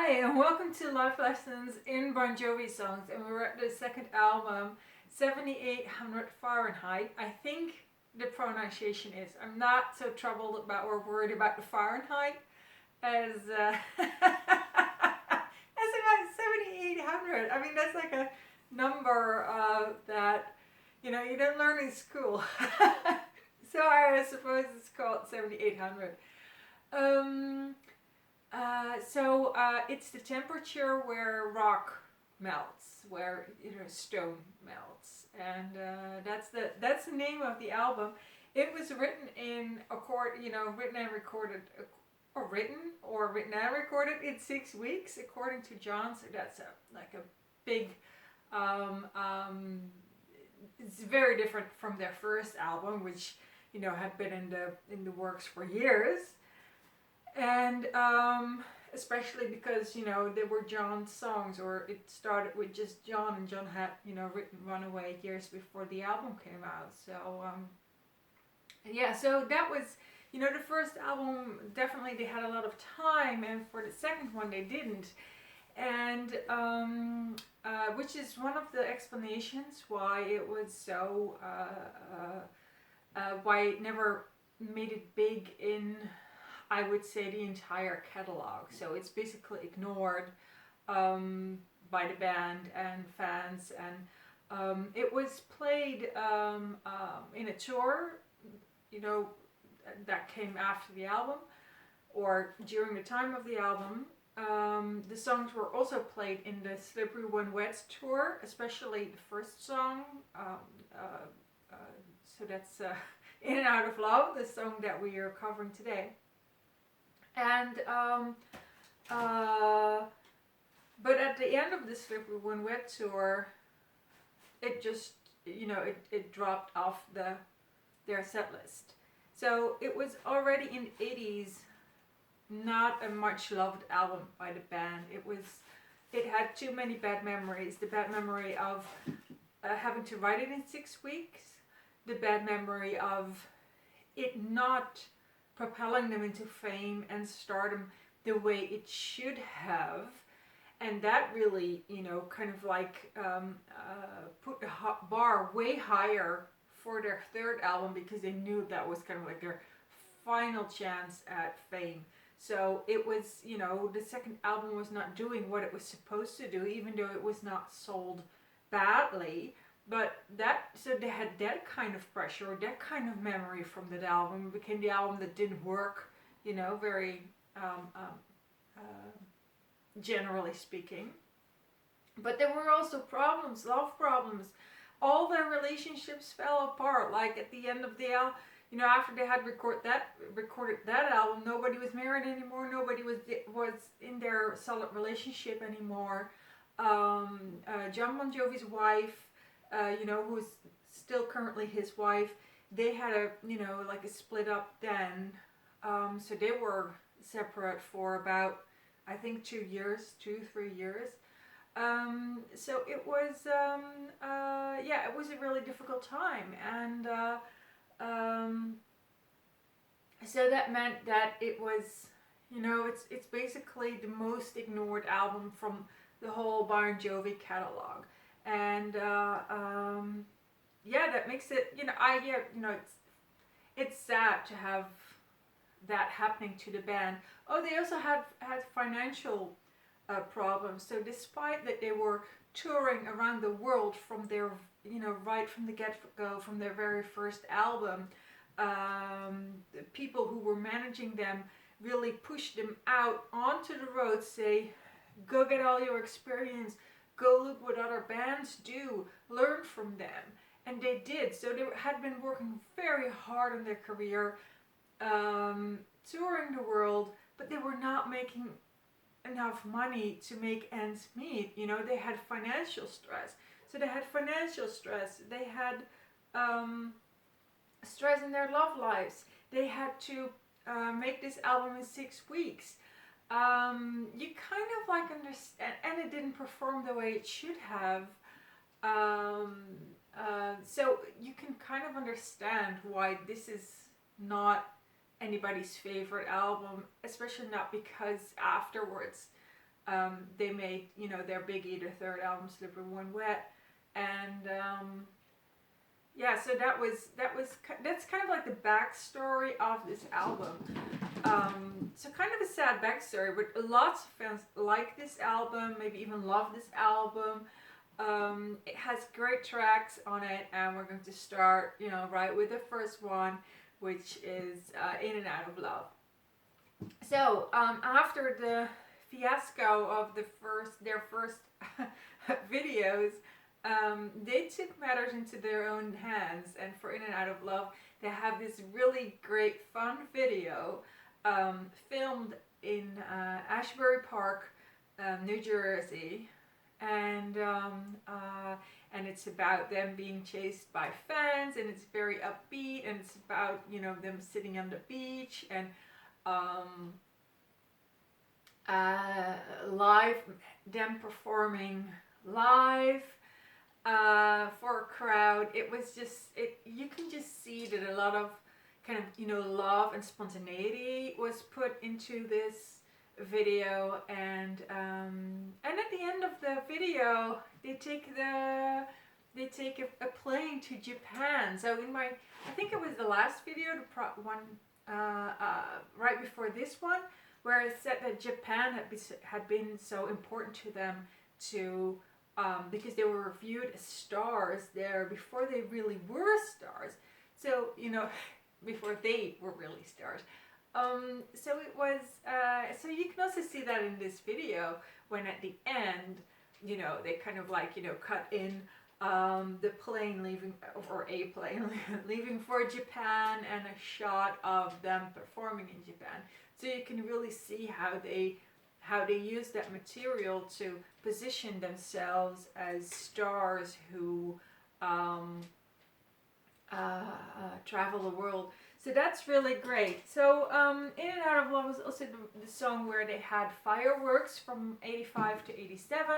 Hi, and welcome to Life Lessons in Bon Jovi songs, and we're at the second album, 7800 Fahrenheit. I think the pronunciation is. I'm not so troubled about or worried about the Fahrenheit as as about 7800. I mean, that's like a number that you don't learn in school. So I suppose it's called 7800. Um, it's the temperature where rock melts, where stone melts, and that's the name of the album. It was written in written and recorded, written and recorded in 6 weeks, according to John. So that's a big. Um, um, it's very different from their first album, which had been in the works for years. And especially because they were John's songs, or it started with just John, and John had written Runaway years before the album came out. So so that was the first album. Definitely they had a lot of time, and for the second one they didn't. And which is one of the explanations why it was so why it never made it big in, I would say, the entire catalog. So it's basically ignored by the band and fans. And it was played in a tour, that came after the album or during the time of the album. The songs were also played in the Slippery When Wet tour, especially the first song. So that's In and Out of Love, the song that we are covering today. And but at the end of the Slippery When Wet tour, it just it dropped off their set list. So it was already in the 80s not a much loved album by the band. It had too many bad memories. The bad memory of having to write it in 6 weeks, the bad memory of it not propelling them into fame and stardom the way it should have. And that really, kind of like put the bar way higher for their third album, because they knew that was kind of like their final chance at fame. So it was, the second album was not doing what it was supposed to do, even though it was not sold badly. But so they had that kind of pressure, that kind of memory from that album. It became the album that didn't work, very generally speaking. But there were also problems, love problems. All their relationships fell apart. Like at the end of the album, after they had recorded that album, nobody was married anymore. Nobody was in their solid relationship anymore. John Bon Jovi's wife, who's still currently his wife, they had a split up then. So they were separate for about, I think, 3 years. So it was it was a really difficult time. And so that meant that it was, it's basically the most ignored album from the whole Bon Jovi catalog. And that makes it, it's sad to have that happening to the band. Oh, they also had financial problems. So despite that they were touring around the world from their, right from the get-go, from their very first album, the people who were managing them really pushed them out onto the road, say, go get all your experience, go look what other bands do, learn from them. And they did. So they had been working very hard on their career, touring the world, but they were not making enough money to make ends meet. They had financial stress. So they had financial stress. They had stress in their love lives. They had to make this album in 6 weeks. You kind of like understand, and it didn't perform the way it should have. So you can kind of understand why this is not anybody's favorite album, especially not because afterwards they made, you know, their biggie, their third album, Slippery When Wet, and yeah, so that's kind of like the backstory of this album. So kind of a sad backstory, but lots of fans like this album, maybe even love this album. It has great tracks on it, and we're going to start, you know, right with the first one, which is In and Out of Love. So after the fiasco of their first videos, they took matters into their own hands, and for In and Out of Love, they have this really great fun video filmed in Ashbury Park, New Jersey, and it's about them being chased by fans, and it's very upbeat, and it's about, you know, them sitting on the beach and live, them performing live for a crowd. It was just, you can just see that a lot of kind of, you know, love and spontaneity was put into this video, and at the end of the video, they take a plane to Japan. So I think it was the last video, the one right before this one, where it said that Japan had been so important to them to because they were viewed as stars there before they really were stars. So, you know, before they were really stars. So it was, so you can also see that in this video, when at the end, you know, they kind of like, you know, cut in the plane leaving, or a plane leaving for Japan, and a shot of them performing in Japan. So you can really see how they use that material to position themselves as stars who travel the world. So that's really great. So In and Out of Love was also the song where they had fireworks from 85 to 87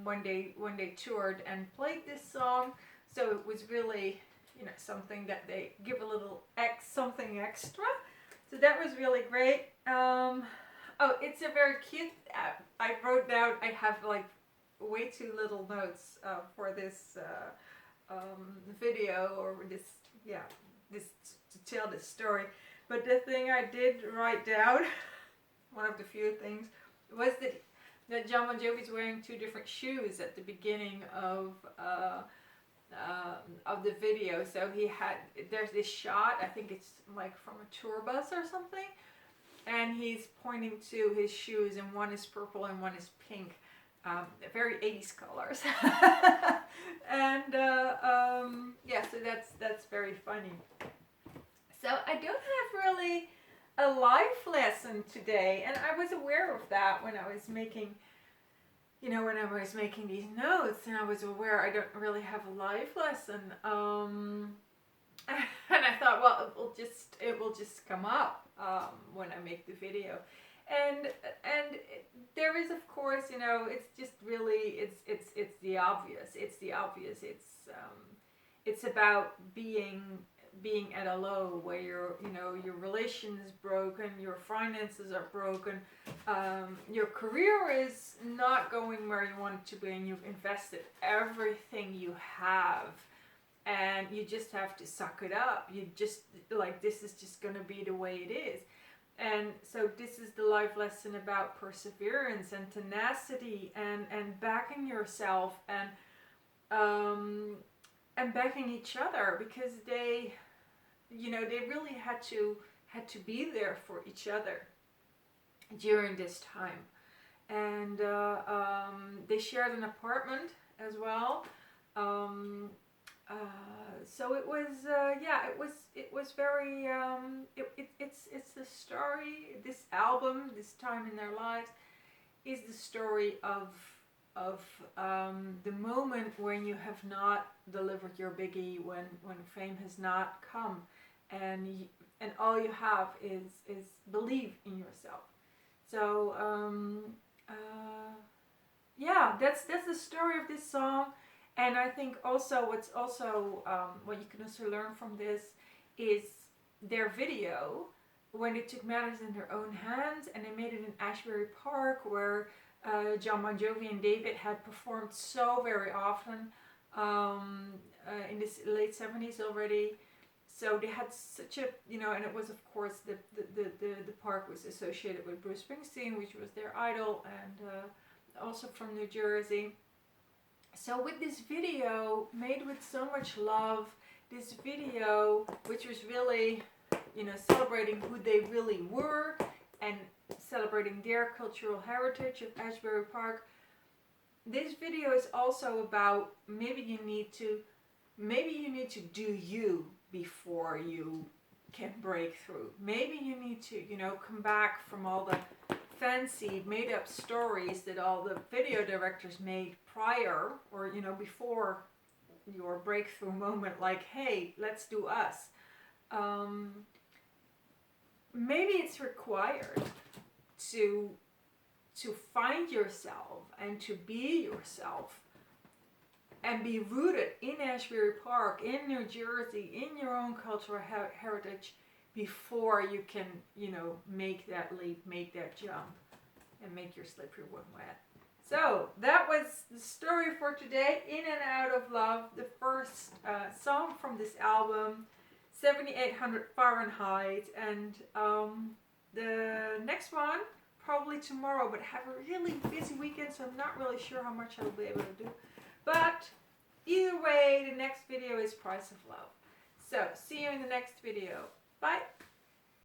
when they toured and played this song. So it was really, you know, something that they give a little something extra. So that was really great. Oh, it's a very cute, I wrote down, I have like way too little notes for this video, or this to tell this story. But the thing I did write down, one of the few things, was that John Bon Jovi is wearing two different shoes at the beginning of the video. So there's this shot, I think it's like from a tour bus or something, and he's pointing to his shoes, and one is purple and one is pink. Very 80s colors. And yeah, so that's very funny. So I don't have really a life lesson today, and I was aware of that when I was making, you know, when I was making these notes, and I was aware I don't really have a life lesson. And I thought, well, it will just come up when I make the video. And there is, of course, you know, it's just really, it's the obvious. It's the obvious. It's about being at a low where your relation is broken, your finances are broken, your career is not going where you want it to be, and you've invested everything you have, and you just have to suck it up. You just, like, this is just gonna be the way it is. And so this is the life lesson about perseverance and tenacity, and backing yourself, and backing each other, because they really had to be there for each other during this time. And they shared an apartment as well. So it was, it was very, it's the story, this album, this time in their lives, is the story of the moment when you have not delivered your biggie, when fame has not come, and all you have is believe in yourself. So yeah, that's the story of this song. And I think also what you can also learn from this is their video when they took matters in their own hands and they made it in Ashbury Park, where John Bon Jovi and David had performed so very often in the late 70s already. So they had such a, and it was, of course, the park was associated with Bruce Springsteen, which was their idol, and also from New Jersey. So with this video, made with so much love, this video, which was really, celebrating who they really were and celebrating their cultural heritage of Ashbury Park, this video is also about maybe you need to do you before you can break through. Maybe you need to, come back from all the fancy made up stories that all the video directors made prior or, before your breakthrough moment, like, hey, let's do us. Maybe it's required to find yourself and to be yourself and be rooted in Ashbury Park, in New Jersey, in your own cultural heritage before you can, make that leap, make that jump, and make your slippery one wet. So that was the story for today, In and Out of Love, the first song from this album, 7800 Fahrenheit, and the next one probably tomorrow, but I have a really busy weekend, so I'm not really sure how much I'll be able to do. But either way, the next video is Price of Love. So see you in the next video. Bye!